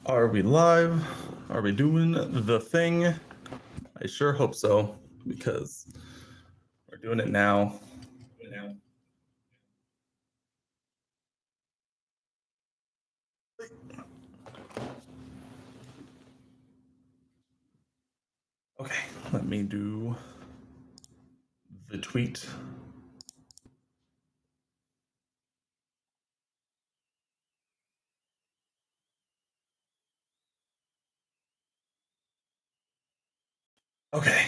Are we live? Are we doing the thing? I sure hope so, because we're doing it now. Okay, let me do the tweet. Okay,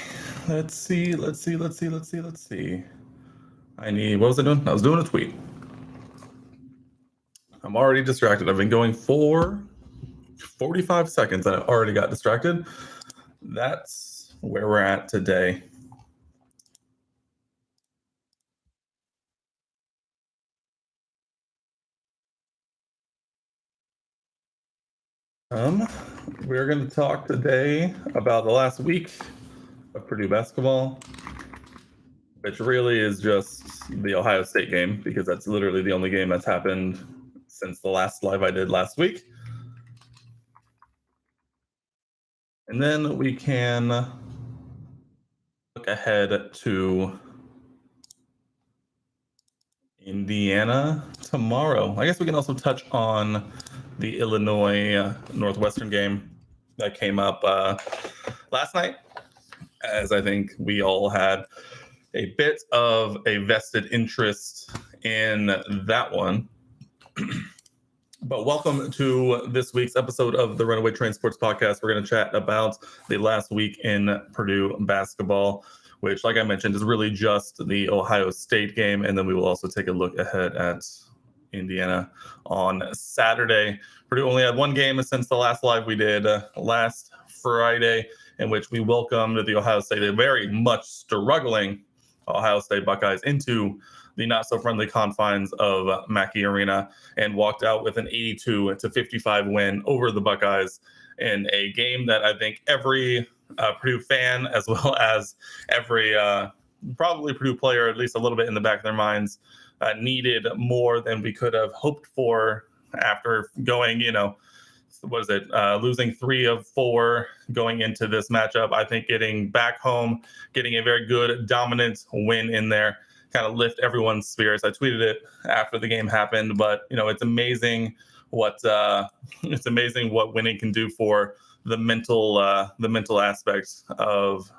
let's see. What was I doing? I was doing a tweet. I'm already distracted. I've been going for 45 seconds and I already got distracted. That's where we're at today. We're going to talk today about the last week of Purdue basketball, which really is just the Ohio State game, because that's literally the only game that's happened since the last live I did last week. And then we can look ahead to Indiana tomorrow. I guess we can also touch on the Illinois Northwestern game that came up last night, as I think we all had a bit of a vested interest in that one. But welcome to this week's episode of the Runaway Train Sports Podcast. We're going to chat about the last week in Purdue basketball, which, like I mentioned, is really just the Ohio State game. And then we will also take a look ahead at Indiana on Saturday. Purdue only had one game since the last live we did last Friday, in which we welcomed the Ohio State, a very much struggling Ohio State Buckeyes, into the not so friendly confines of Mackey Arena, and walked out with an 82-55 win over the Buckeyes in a game that I think every Purdue fan, as well as every probably Purdue player, at least a little bit in the back of their minds, needed more than we could have hoped for after going, losing 3 of 4 going into this matchup. I think getting back home, getting a very good dominant win in there, kind of lift everyone's spirits. I tweeted it after the game happened, but it's amazing what winning can do for the mental aspects of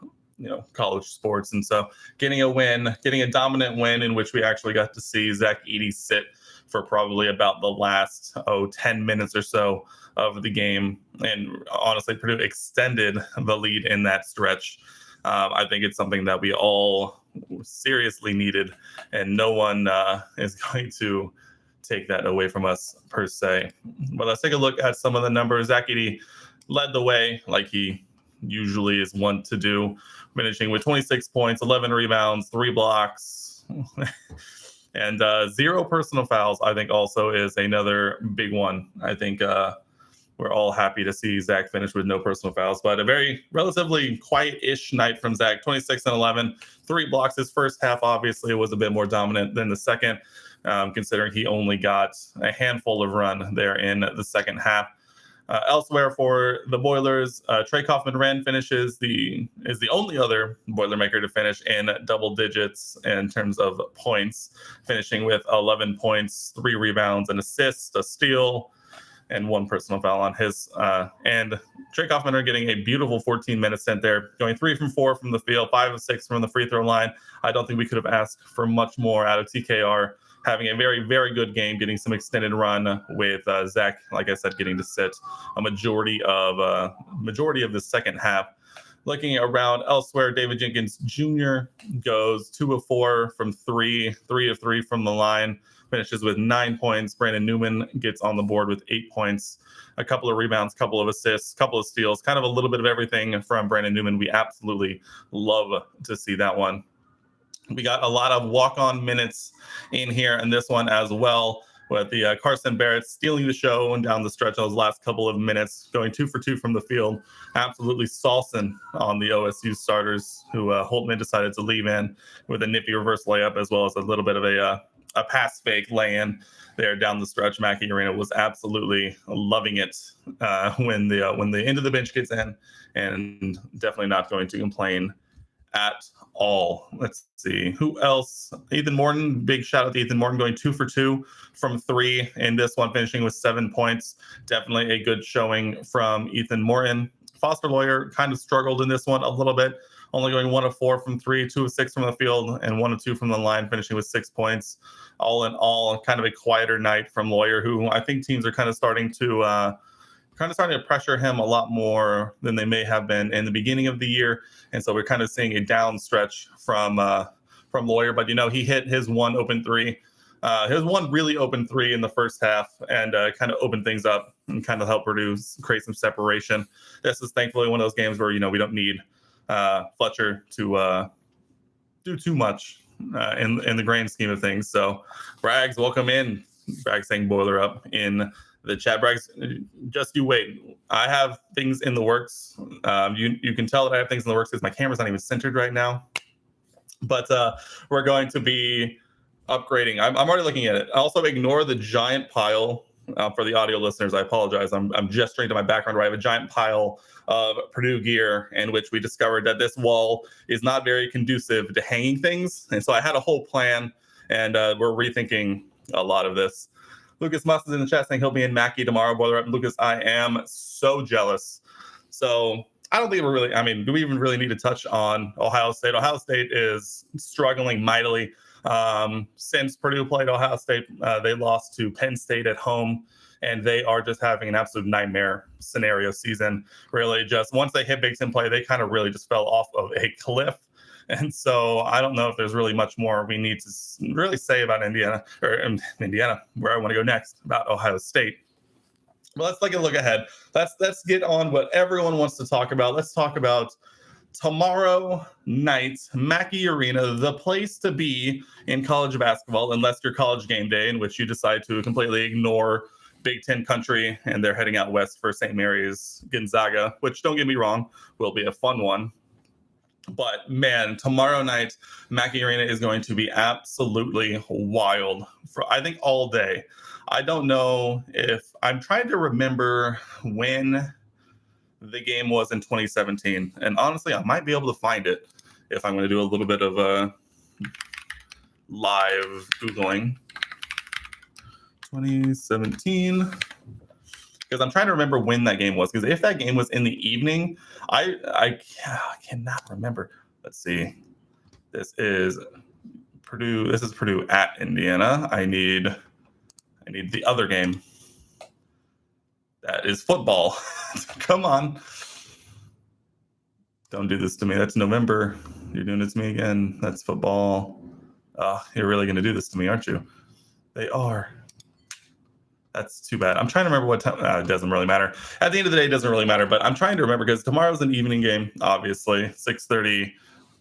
college sports. And so getting a dominant win in which we actually got to see Zach Edey sit for probably about the last 10 minutes or so of the game, and honestly Purdue extended the lead in that stretch. I think it's something that we all seriously needed, and no one is going to take that away from us per se. But let's take a look at some of the numbers. Zach Edey led the way, like he usually is wont to do, finishing with 26 points, 11 rebounds, 3 blocks, and 0 personal fouls. I think also is another big one. I think we're all happy to see Zach finish with no personal fouls, but a very relatively quiet-ish night from Zach. 26 and 11, 3 blocks. His first half obviously was a bit more dominant than the second, considering he only got a handful of run there in the second half. Elsewhere for the Boilers, Trey Kaufman-Renn is the only other Boilermaker to finish in double digits in terms of points, finishing with 11 points, 3 rebounds, an assist, a steal, and 1 personal foul on his and Trey Kaufman are getting a beautiful 14-minute stint there, going 3 from 4 from the field, 5 of 6 from the free throw line. I don't think we could have asked for much more out of TKR, having a very, very good game, getting some extended run with Zach, like I said, getting to sit a majority of the second half. Looking around elsewhere, David Jenkins Jr. goes 2 of 4 from 3, 3 of 3 from the line, finishes with 9 points. Brandon Newman gets on the board with 8 points, a couple of rebounds, couple of assists, couple of steals, kind of a little bit of everything from Brandon Newman. We absolutely love to see that one. We got a lot of walk-on minutes in here in this one as well, with the Carson Barrett stealing the show and down the stretch those last couple of minutes, going 2 for 2 from the field, absolutely saucing on the OSU starters, who Holtman decided to leave in with a nippy reverse layup, as well as a little bit of a a pass fake lay-in there down the stretch. Mackey Arena was absolutely loving it when the end of the bench gets in, and definitely not going to complain at all. Let's see who else. Ethan Morton, big shout out to Ethan Morton, going 2 for 2 from 3 in this one, finishing with 7 points. Definitely a good showing from Ethan Morton. Foster Lawyer kind of struggled in this one a little bit, only going 1 of 4 from 3, 2 of 6 from the field, and 1 of 2 from the line, finishing with 6 points. All in all, kind of a quieter night from Lawyer, who I think teams are kind of starting to pressure him a lot more than they may have been in the beginning of the year. And so we're kind of seeing a down stretch from Lawyer. But, he hit his one open three, his one really open three in the first half, and kind of opened things up and kind of help Purdue create some separation. This is thankfully one of those games where, we don't need Fletcher to do too much in the grand scheme of things. So Braggs, welcome in. Braggs saying boiler up in the chat. Braggs, just you wait. I have things in the works. You can tell that I have things in the works because my camera's not even centered right now. But we're going to be upgrading. I'm already looking at it. Also, ignore the giant pile. For the audio listeners, I apologize. I'm gesturing to my background where I have a giant pile of Purdue gear in which we discovered that this wall is not very conducive to hanging things. And so I had a whole plan, and we're rethinking a lot of this. Lucas Musk is in the chat saying he'll be in Mackey tomorrow. Boiler up. Lucas, I am so jealous. So I don't think do we even really need to touch on Ohio State? Ohio State is struggling mightily. Since Purdue played Ohio State, they lost to Penn State at home, and they are just having an absolute nightmare scenario season. Really, just once they hit Big Ten play, they kind of really just fell off of a cliff. And so I don't know if there's really much more we need to really say about Indiana, where I want to go next, about Ohio State. But let's take a look ahead. Let's get on what everyone wants to talk about. Let's talk about tomorrow night, Mackey Arena, the place to be in college basketball, unless you're College Game Day, in which you decide to completely ignore Big Ten country and they're heading out west for St. Mary's Gonzaga, which, don't get me wrong, will be a fun one. But man, tomorrow night, Mackey Arena is going to be absolutely wild for, I think, all day. I don't know if I'm trying to remember when the game was in 2017. And honestly, I might be able to find it if I'm going to do a little bit of live Googling. 2017. Because I'm trying to remember when that game was. Because if that game was in the evening, I cannot remember. Let's see. This is Purdue. This is Purdue at Indiana. I need the other game. That is football. Come on. Don't do this to me. That's November. You're doing it to me again. That's football. You're really going to do this to me, aren't you? They are. That's too bad. I'm trying to remember what time. It doesn't really matter. At the end of the day, it doesn't really matter. But I'm trying to remember because tomorrow's an evening game, obviously. 6:30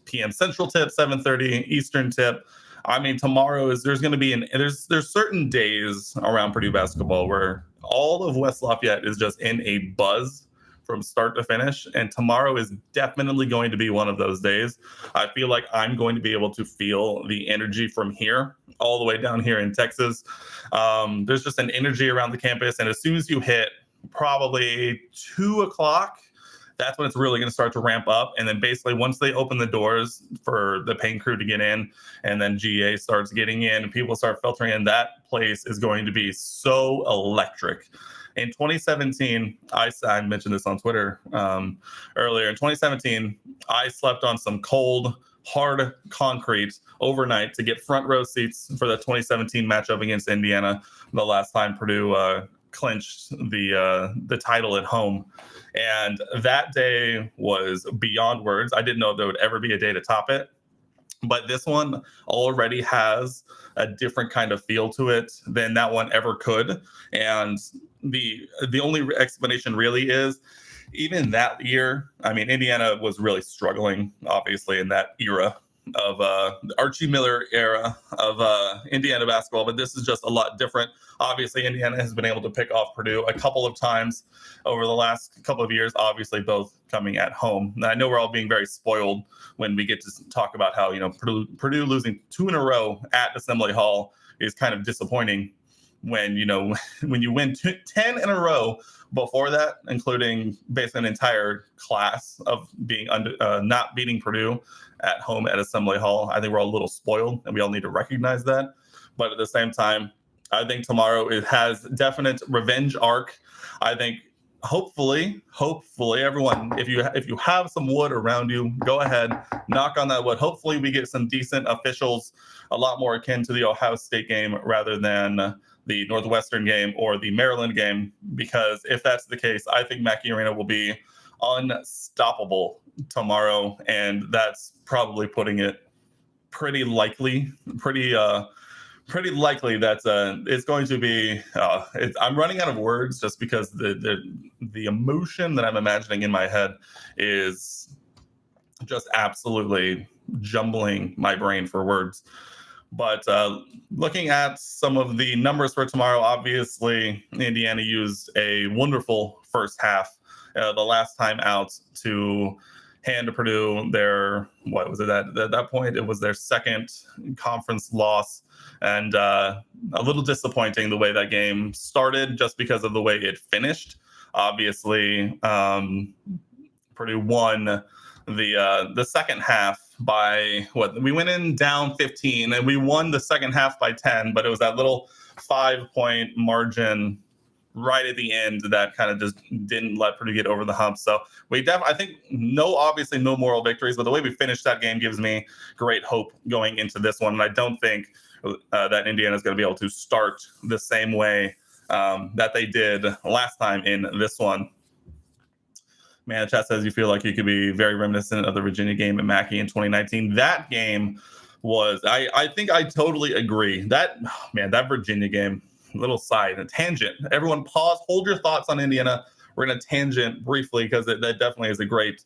p.m. Central tip, 7:30 Eastern tip. I mean, tomorrow is there's going to be there's certain days around Purdue basketball where all of West Lafayette is just in a buzz from start to finish, and tomorrow is definitely going to be one of those days. I feel like I'm going to be able to feel the energy from here all the way down here in Texas. There's just an energy around the campus, and as soon as you hit probably 2 o'clock, that's when it's really going to start to ramp up. And then basically once they open the doors for the paint crew to get in, and then GA starts getting in and people start filtering in, that place is going to be so electric. In 2017, I mentioned this on Twitter earlier. In 2017, I slept on some cold, hard concrete overnight to get front row seats for the 2017 matchup against Indiana, the last time Purdue clinched the title at home. And that day was beyond words. I didn't know if there would ever be a day to top it. But this one already has a different kind of feel to it than that one ever could. And the only explanation really is, even that year, I mean, Indiana was really struggling, obviously, in that era of the Archie Miller era of Indiana basketball, but this is just a lot different. Obviously, Indiana has been able to pick off Purdue a couple of times over the last couple of years, obviously both coming at home. And I know we're all being very spoiled when we get to talk about how, Purdue losing 2 in a row at Assembly Hall is kind of disappointing when, when you win 10 in a row before that, including basically an entire class of being not beating Purdue at home at Assembly Hall. I think we're all a little spoiled, and we all need to recognize that. But at the same time, I think tomorrow it has definite revenge arc. I think hopefully everyone, if you have some wood around you, go ahead, knock on that wood. Hopefully we get some decent officials, a lot more akin to the Ohio State game rather than the Northwestern game or the Maryland game, because if that's the case, I think Mackey Arena will be unstoppable tomorrow, and that's probably putting it pretty likely that it's going to be. I'm running out of words just because the emotion that I'm imagining in my head is just absolutely jumbling my brain for words. But looking at some of the numbers for tomorrow, obviously Indiana used a wonderful first half. The last time out to hand to Purdue their, what was it at that point? It was their second conference loss, and a little disappointing the way that game started just because of the way it finished. Obviously, Purdue won the second half by we went in down 15 and we won the second half by 10, but it was that little 5-point margin right at the end that kind of just didn't let Purdue get over the hump. So I think obviously no moral victories, but the way we finished that game gives me great hope going into this one. And I don't think that Indiana is going to be able to start the same way that they did last time in this one. Man, chat says you feel like you could be very reminiscent of the Virginia game at Mackey in 2019. That game was, I think I totally agree. That Virginia game, little side, a tangent. Everyone pause, hold your thoughts on Indiana. We're going to tangent briefly because that definitely is a great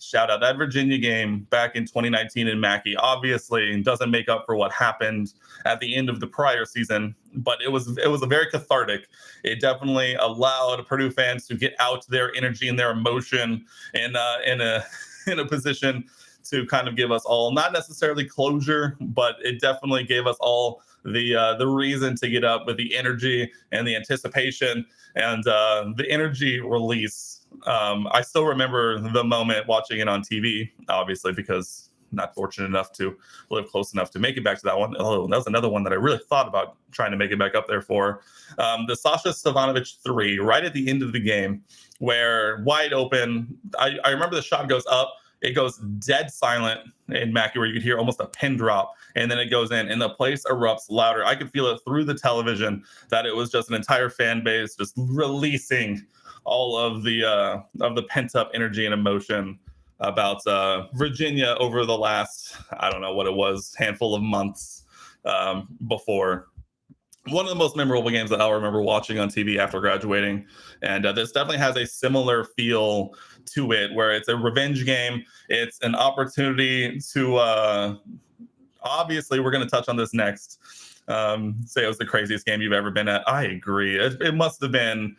shout out. That Virginia game back in 2019 in Mackey obviously doesn't make up for what happened at the end of the prior season, but it was a very cathartic. It definitely allowed Purdue fans to get out their energy and their emotion in a position to kind of give us all, not necessarily closure, but it definitely gave us all the reason to get up with the energy and the anticipation and the energy release. I still remember the moment watching it on TV, obviously, because not fortunate enough to live close enough to make it back to that one. Oh, that was another one that I really thought about trying to make it back up there for. The Sasha Stefanovic 3, right at the end of the game, where wide open, I remember the shot goes up, it goes dead silent in Mackey, where you could hear almost a pin drop, and then it goes in, and the place erupts louder. I could feel it through the television that it was just an entire fan base just releasing all of the pent-up energy and emotion about Virginia over the last, I don't know what it was, handful of months before. One of the most memorable games that I'll remember watching on TV after graduating. And this definitely has a similar feel to it, where it's a revenge game. It's an opportunity to, obviously, we're going to touch on this next, say it was the craziest game you've ever been at. I agree. It must have been.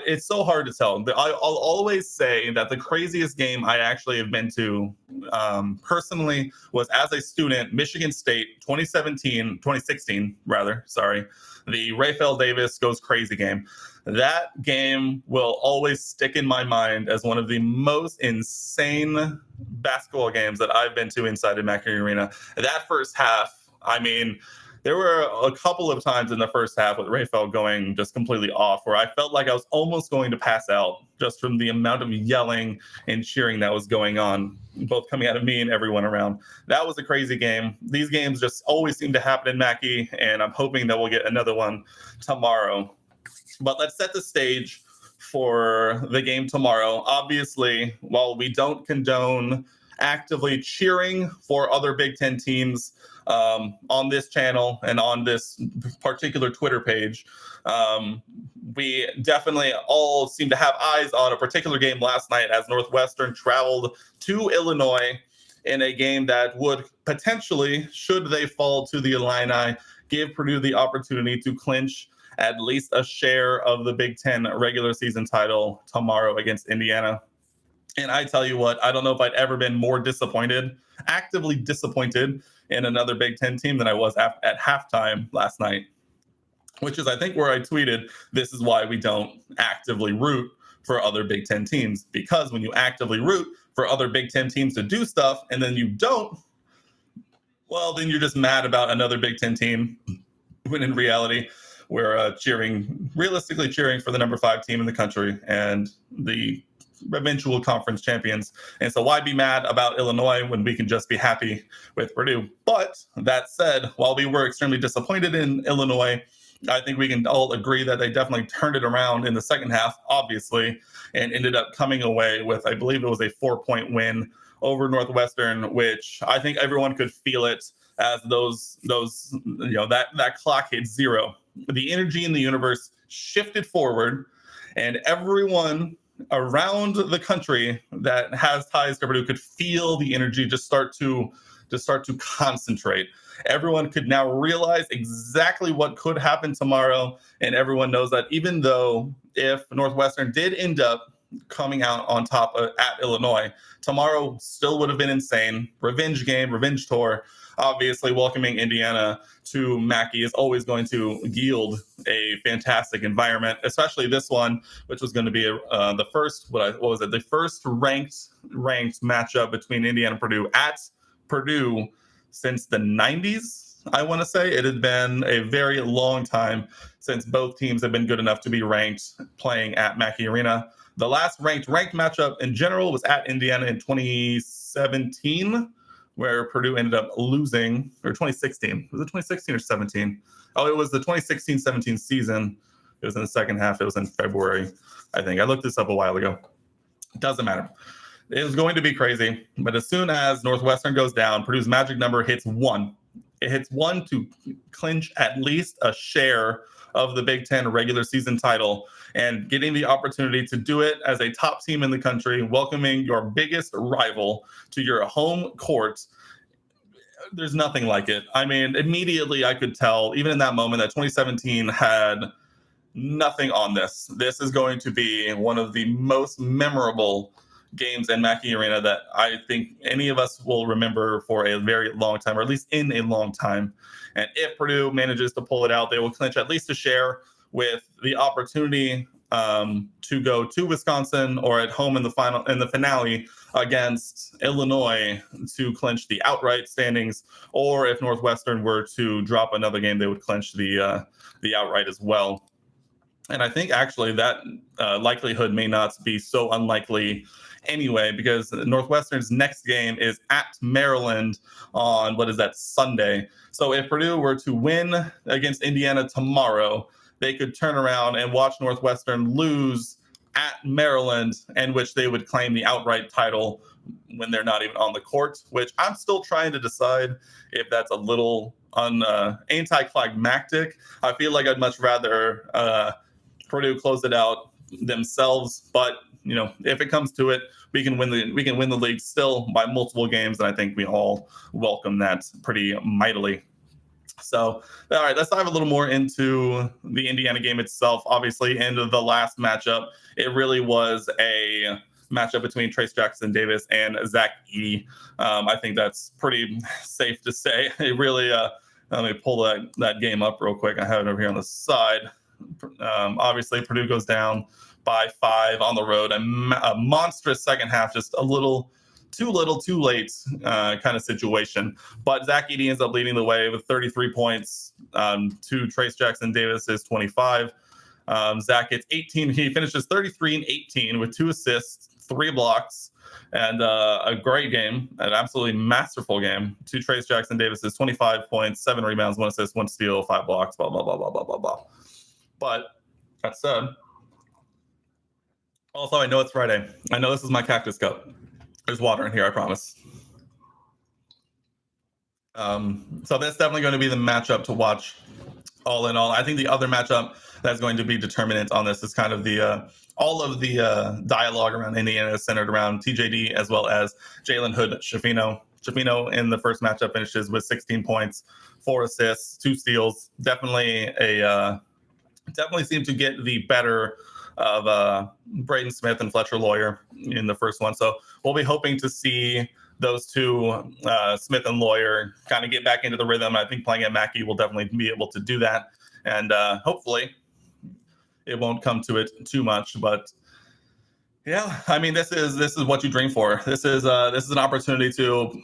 It's so hard to tell. I'll always say that the craziest game I actually have been to personally was as a student, Michigan State 2016, the Raphael Davis Goes Crazy game. That game will always stick in my mind as one of the most insane basketball games that I've been to inside of Mackey Arena. That first half, I mean, there were a couple of times in the first half with Raphael going just completely off, where I felt like I was almost going to pass out just from the amount of yelling and cheering that was going on, both coming out of me and everyone around. That was a crazy game. These games just always seem to happen in Mackey, and I'm hoping that we'll get another one tomorrow. But let's set the stage for the game tomorrow. Obviously, while we don't condone actively cheering for other Big Ten teams on this channel and on this particular Twitter page, we definitely all seem to have eyes on a particular game last night as Northwestern traveled to Illinois in a game that would potentially, should they fall to the Illini, give Purdue the opportunity to clinch at least a share of the Big Ten regular season title tomorrow against Indiana. And I tell you what, I don't know if I'd ever been more disappointed, actively disappointed in another Big Ten team than I was at halftime last night, which is, I think, where I tweeted, this is why we don't actively root for other Big Ten teams, because when you actively root for other Big Ten teams to do stuff and then you don't, well, then you're just mad about another Big Ten team, when in reality, we're realistically cheering for the number 5 team in the country and the eventual conference champions. And so why be mad about Illinois when we can just be happy with Purdue? But that said, while we were extremely disappointed in Illinois, I think we can all agree that they definitely turned it around in the second half, obviously, and ended up coming away with, I believe it was a 4-point win over Northwestern, which I think everyone could feel it as that clock hit 0. The energy in the universe shifted forward, and everyone around the country that has ties to Purdue could feel the energy just start to concentrate. Everyone could now realize exactly what could happen tomorrow, and everyone knows that even though if Northwestern did end up coming out on top at Illinois, tomorrow still would have been insane. Revenge game, revenge tour. Obviously, welcoming Indiana to Mackey is always going to yield a fantastic environment, especially this one, which was going to be the first ranked matchup between Indiana and Purdue at Purdue since the 90s. I want to say it had been a very long time since both teams have been good enough to be ranked playing at Mackey Arena. The last ranked matchup in general was at Indiana in 2017, where Purdue ended up losing, or 2016. Was it 2016 or 17? Oh, it was the 2016-17 season. It was in the second half. It was in February, I think. I looked this up a while ago. Doesn't matter. It was going to be crazy. But as soon as Northwestern goes down, Purdue's magic number hits 1. It hits 1 to clinch at least a share of the Big Ten regular season title, and getting the opportunity to do it as a top team in the country, welcoming your biggest rival to your home court. There's nothing like it. I mean, immediately I could tell, even in that moment, that 2017 had nothing on this. This is going to be one of the most memorable games in Mackey Arena that I think any of us will remember for a very long time, or at least in a long time. And if Purdue manages to pull it out, they will clinch at least a share, with the opportunity to go to Wisconsin or at home in the finale against Illinois to clinch the outright standings. Or if Northwestern were to drop another game, they would clinch the outright as well. And I think actually that likelihood may not be so unlikely anyway, because Northwestern's next game is at Maryland on, Sunday. So if Purdue were to win against Indiana tomorrow, they could turn around and watch Northwestern lose at Maryland, in which they would claim the outright title when they're not even on the court, which I'm still trying to decide if that's a little anticlimactic. I feel like I'd much rather Purdue close it out themselves, but if it comes to it, we can win the league still by multiple games, and I think we all welcome that pretty mightily. So, all right, let's dive a little more into the Indiana game itself. Obviously, in the last matchup, it really was a matchup between Trayce Jackson-Davis and Zach Edey. I think that's pretty safe to say. It really, let me pull that game up real quick. I have it over here on the side. Obviously, Purdue goes down by 5 on the road. A monstrous second half, just a little too late kind of situation. But Zach Edey ends up leading the way with 33 points to Trayce Jackson-Davis's 25. Zach gets 18. He finishes 33 and 18 with 2 assists, 3 blocks, and a great game, an absolutely masterful game to Trayce Jackson-Davis's 25 points, 7 rebounds, 1 assist, 1 steal, 5 blocks, blah, blah, blah, blah, blah, blah, blah. But that said, also, I know it's Friday. I know this is my cactus cup. There's water in here, I promise. So that's definitely going to be the matchup to watch all in all. I think the other matchup that's going to be determinant on this is kind of all of the dialogue around Indiana is centered around TJD as well as Jalen Hood-Schifino. Schifino in the first matchup finishes with 16 points, 4 assists, 2 steals. Definitely seemed to get the better of Braden Smith and Fletcher Lawyer in the first one. So we'll be hoping to see those two, Smith and Lawyer, kind of get back into the rhythm. I think playing at Mackey will definitely be able to do that. And hopefully it won't come to it too much. But yeah, I mean, this is what you dream for. This is an opportunity to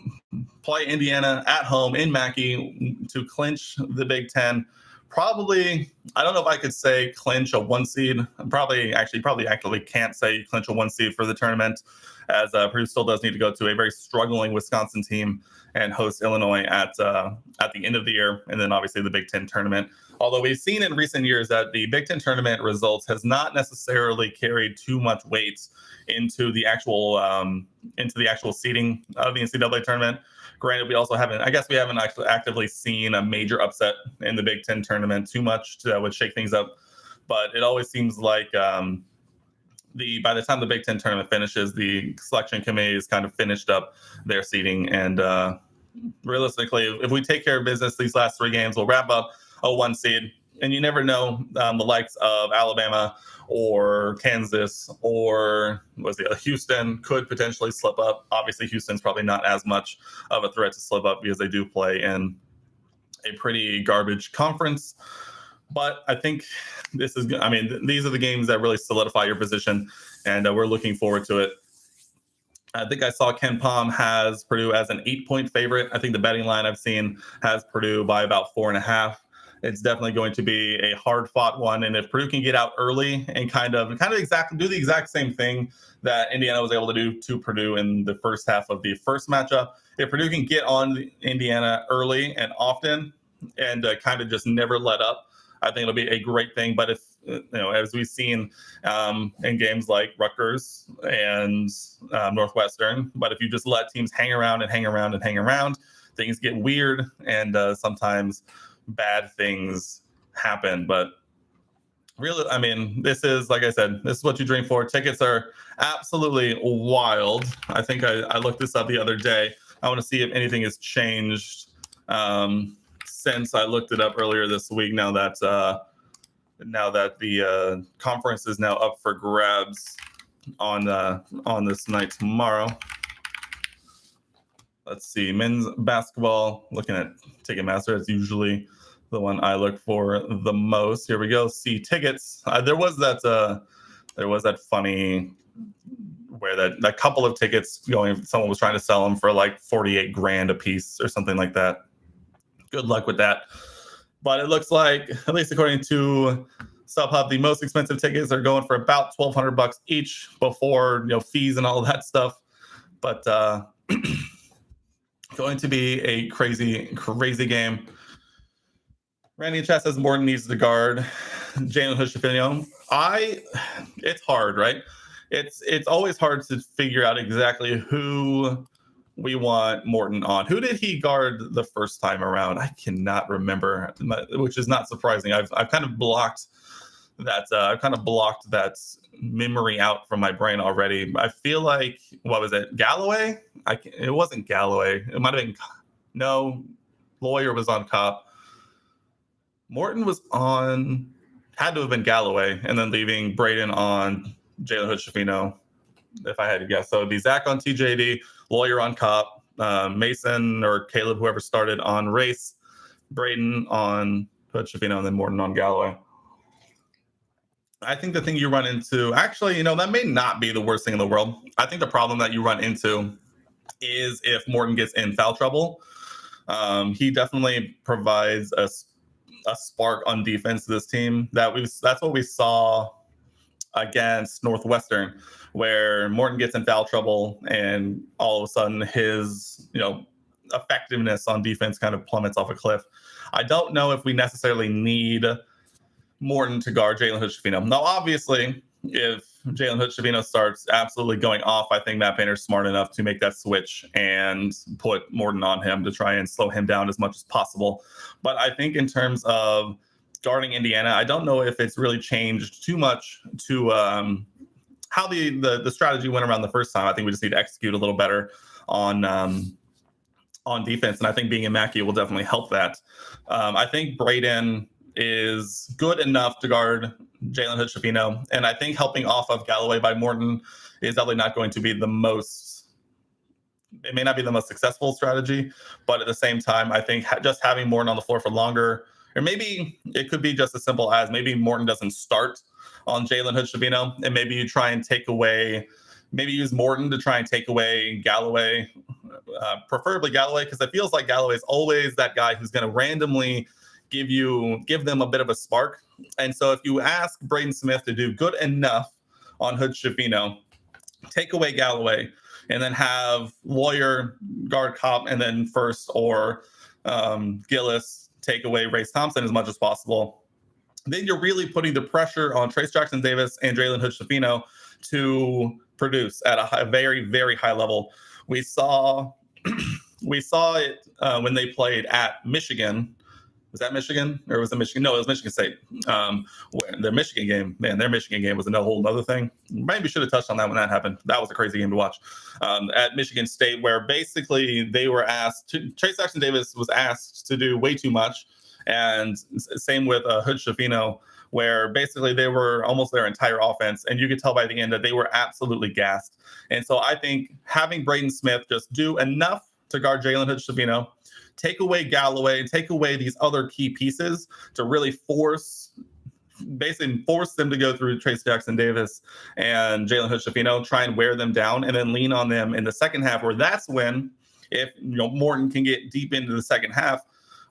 play Indiana at home in Mackey to clinch the Big Ten. Probably, I don't know if I could say clinch a 1 seed. Probably actually can't say clinch a 1 seed for the tournament, as Purdue still does need to go to a very struggling Wisconsin team and host Illinois at the end of the year, and then obviously the Big Ten tournament. Although we've seen in recent years that the Big Ten tournament results has not necessarily carried too much weight into the actual seeding of the NCAA tournament. Granted, we haven't actually actively seen a major upset in the Big Ten tournament too much that would shake things up. But it always seems like by the time the Big Ten tournament finishes, the selection committee has kind of finished up their seeding. And realistically, if we take care of business these last 3 games, we'll wrap up a 1 seed. And you never know, the likes of Alabama or Kansas or Houston could potentially slip up. Obviously, Houston's probably not as much of a threat to slip up because they do play in a pretty garbage conference. But I think these are the games that really solidify your position, and we're looking forward to it. I think I saw Ken Palm has Purdue as an 8-point favorite. I think the betting line I've seen has Purdue by about 4.5. It's definitely going to be a hard-fought one, and if Purdue can get out early and kind of exactly do the exact same thing that Indiana was able to do to Purdue in the first half of the first matchup, if Purdue can get on Indiana early and often and kind of just never let up, I think it'll be a great thing. But if as we've seen in games like Rutgers and Northwestern, but if you just let teams hang around, things get weird, and sometimes bad things happen. But really, I mean, this is, like I said, this is what you dream for. Tickets are absolutely wild. I think I looked this up the other day. I want to see if anything has changed since I looked it up earlier this week. Now that the conference is now up for grabs on this night tomorrow. Let's see, men's basketball, looking at Ticketmaster, it's usually the one I look for the most. Here we go, see tickets. There was that funny where that couple of tickets going, someone was trying to sell them for like $48,000 a piece or something like that. Good luck with that. But it looks like, at least according to StubHub, the most expensive tickets are going for about $1,200 each before fees and all of that stuff. But going to be a crazy game. Randy in chat says Morton needs to guard Jalen Hood-Schifino. It's hard, right? It's always hard to figure out exactly who we want Morton on. Who did he guard the first time around? I cannot remember, which is not surprising. I've kind of blocked that memory out from my brain already. I feel like, what was it? Galloway? It wasn't Galloway. It might have been, no, Lawyer was on Cop. Morton was on, had to have been Galloway, and then leaving Braden on Jalen Hood-Schifino, if I had to guess. So it'd be Zach on TJD, Lawyer on Cop, Mason or Caleb, whoever started on Race, Braden on Hood-Schifino, and then Morton on Galloway. I think the thing you run into, actually, that may not be the worst thing in the world. I think the problem that you run into is if Morton gets in foul trouble. He definitely provides a spark on defense to this team. That's what we saw against Northwestern, where Morton gets in foul trouble and all of a sudden his effectiveness on defense kind of plummets off a cliff. I don't know if we necessarily need Morton to guard Jalen Hood-Schifino. Now, obviously, if Jalen Hood-Schifino starts absolutely going off, I think Matt Painter's smart enough to make that switch and put Morton on him to try and slow him down as much as possible. But I think in terms of guarding Indiana, I don't know if it's really changed too much to how the strategy went around the first time. I think we just need to execute a little better on defense, and I think being in Mackey will definitely help that. I think Braden is good enough to guard Jalen Hood-Schifino, and I think helping off of Galloway by Morton is definitely not going to be the most it may not be the most successful strategy, but at the same time, I think just having Morton on the floor for longer, or maybe it could be just as simple as maybe Morton doesn't start on Jalen Hood-Schifino, and maybe you try and take away, maybe use Morton to try and take away Galloway, preferably Galloway, because it feels like Galloway is always that guy who's going to randomly give them a bit of a spark. And so if you ask Braden Smith to do good enough on Hood-Schifino, take away Galloway, and then have Lawyer guard Kopp, and then First or Gillis take away Race Thompson as much as possible, then you're really putting the pressure on Trayce Jackson-Davis and Jalen Hood-Schifino to produce at a very, very high level. We saw it when they played at Michigan. Was that Michigan or was it Michigan? No, it was Michigan State. Their Michigan game was a whole other thing. Maybe should have touched on that when that happened. That was a crazy game to watch. At Michigan State, where basically they were Trayce Jackson-Davis was asked to do way too much, and same with Hood-Schifino, where basically they were almost their entire offense, and you could tell by the end that they were absolutely gassed. And so I think having Braden Smith just do enough to guard Jalen Hood-Schifino, take away Galloway, take away these other key pieces to really force them to go through Trayce Jackson-Davis and Jalen Hood-Schifino, try and wear them down, and then lean on them in the second half, where that's when, if Morton can get deep into the second half,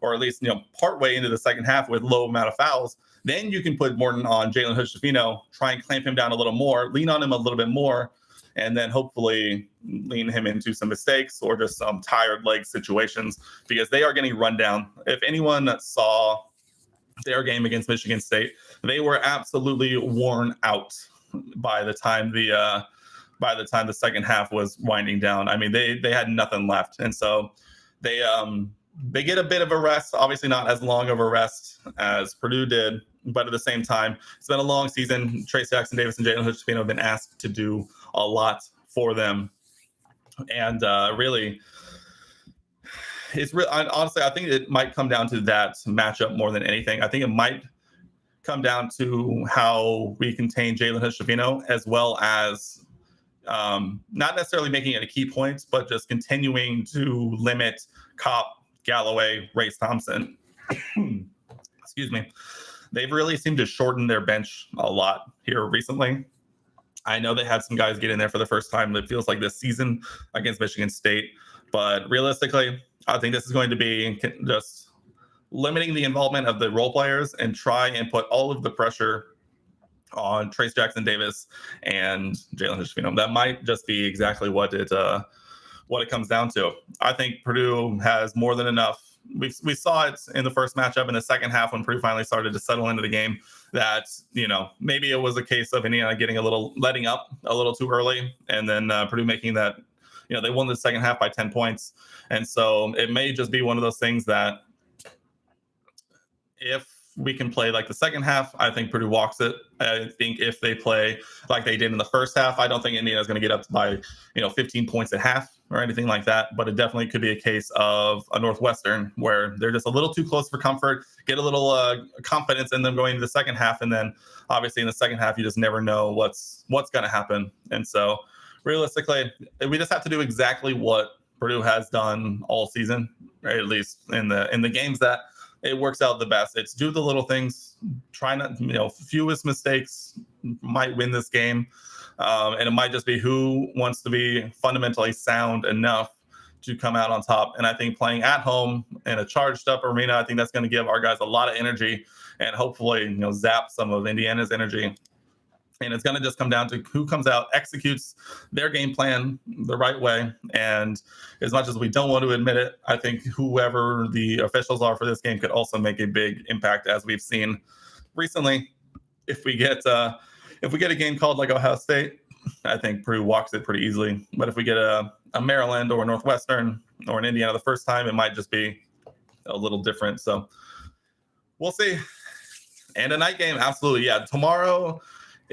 or at least partway into the second half with low amount of fouls, then you can put Morton on Jalen Hood-Schifino, try and clamp him down a little more, lean on him a little bit more, and then hopefully lean him into some mistakes or just some tired leg situations, because they are getting run down. If anyone saw their game against Michigan State, they were absolutely worn out by the time the second half was winding down. I mean, they had nothing left, and so they get a bit of a rest. Obviously, not as long of a rest as Purdue did, but at the same time, it's been a long season. Trayce Jackson-Davis and Jalen Hood-Schifino have been asked to do a lot for them, and really, honestly, I think it might come down to that matchup more than anything. I think it might come down to how we contain Jalen Hood-Schifino, as well as not necessarily making it a key point, but just continuing to limit Kopp, Galloway, Race Thompson. Excuse me. They've really seemed to shorten their bench a lot here recently. I know they had some guys get in there for the first time, it feels like, this season against Michigan State. But realistically, I think this is going to be just limiting the involvement of the role players and try and put all of the pressure on Trayce Jackson-Davis and Jalen Hood-Schifino. That might just be exactly what it comes down to. I think Purdue has more than enough. We saw it in the first matchup in the second half when Purdue finally started to settle into the game, that maybe it was a case of Indiana letting up a little too early, and then Purdue making that, they won the second half by 10 points. And so it may just be one of those things that if we can play like the second half, I think Purdue walks it. I think if they play like they did in the first half, I don't think Indiana's going to get up by 15 points at half or anything like that. But it definitely could be a case of a Northwestern where they're just a little too close for comfort, get a little confidence in them going into the second half, and then obviously in the second half you just never know what's going to happen. And so realistically, we just have to do exactly what Purdue has done all season, right? At least in the games that it works out the best. It's do the little things, try not, fewest mistakes might win this game. And it might just be who wants to be fundamentally sound enough to come out on top. And I think playing at home in a charged up arena, I think that's going to give our guys a lot of energy and hopefully, zap some of Indiana's energy. And it's going to just come down to who comes out, executes their game plan the right way. And as much as we don't want to admit it, I think whoever the officials are for this game could also make a big impact, as we've seen recently. If we get a game called like Ohio State, I think Purdue walks it pretty easily. But if we get a Maryland or a Northwestern or an Indiana the first time, it might just be a little different. So we'll see. And a night game, absolutely, yeah. Tomorrow.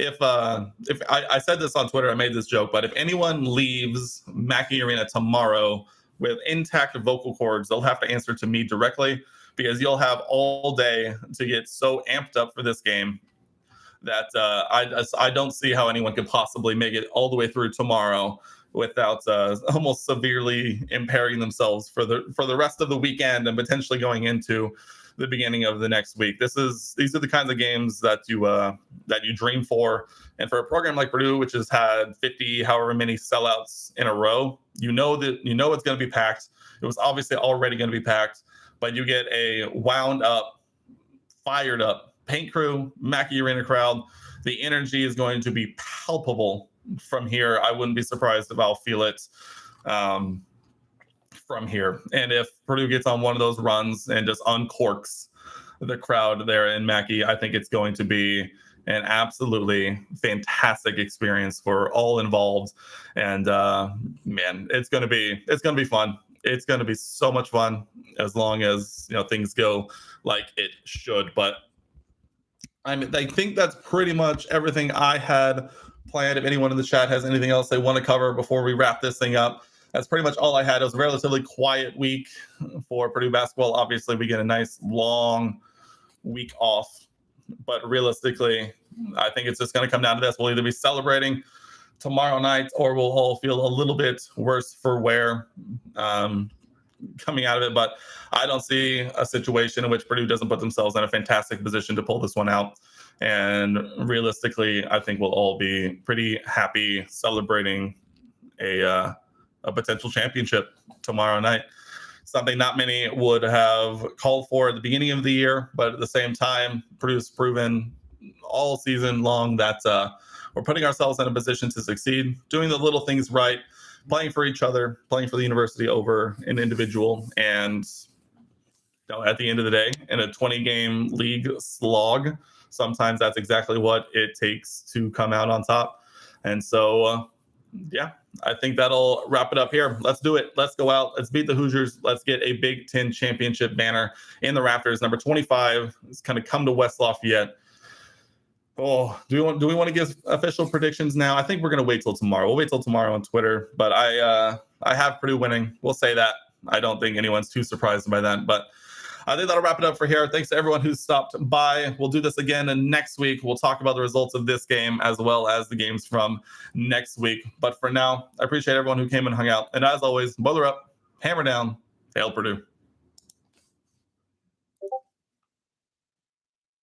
If I said this on Twitter, I made this joke, but if anyone leaves Mackey Arena tomorrow with intact vocal cords, they'll have to answer to me directly, because you'll have all day to get so amped up for this game that I don't see how anyone could possibly make it all the way through tomorrow without almost severely impairing themselves for the rest of the weekend and potentially going into the beginning of the next week. These are the kinds of games that you dream for. And for a program like Purdue, which has had 50 however many sellouts in a row, it's going to be packed. It was obviously already going to be packed, but you get a wound up, fired up paint crew, Mackey Arena crowd. The energy is going to be palpable from here. I wouldn't be surprised if I'll feel it from here. And if Purdue gets on one of those runs and just uncorks the crowd there in Mackey, I think it's going to be an absolutely fantastic experience for all involved. And man, it's going to be fun. It's going to be so much fun as long as things go like it should. But I think that's pretty much everything I had planned. If anyone in the chat has anything else they want to cover before we wrap this thing up, that's pretty much all I had. It was a relatively quiet week for Purdue basketball. Obviously, we get a nice long week off, but realistically, I think it's just going to come down to this. We'll either be celebrating tomorrow night or we'll all feel a little bit worse for wear coming out of it. But I don't see a situation in which Purdue doesn't put themselves in a fantastic position to pull this one out. And realistically, I think we'll all be pretty happy celebrating a potential championship tomorrow night. Something not many would have called for at the beginning of the year, but at the same time, Purdue's proven all season long that we're putting ourselves in a position to succeed, doing the little things right, playing for each other, playing for the university over an individual. And at the end of the day, in a 20-game league slog, sometimes that's exactly what it takes to come out on top. And so, yeah, I think that'll wrap it up here. Let's do it. Let's go out. Let's beat the Hoosiers. Let's get a Big Ten championship banner in the rafters. Number 25 is kind of come to West Lafayette. Oh, do we want to give official predictions now? I think we're going to wait till tomorrow. We'll wait till tomorrow on Twitter. But I have Purdue winning. We'll say that. I don't think anyone's too surprised by that. But I think that'll wrap it up for here. Thanks to everyone who stopped by. We'll do this again next week. We'll talk about the results of this game as well as the games from next week. But for now, I appreciate everyone who came and hung out. And as always, boiler up, hammer down, hail Purdue.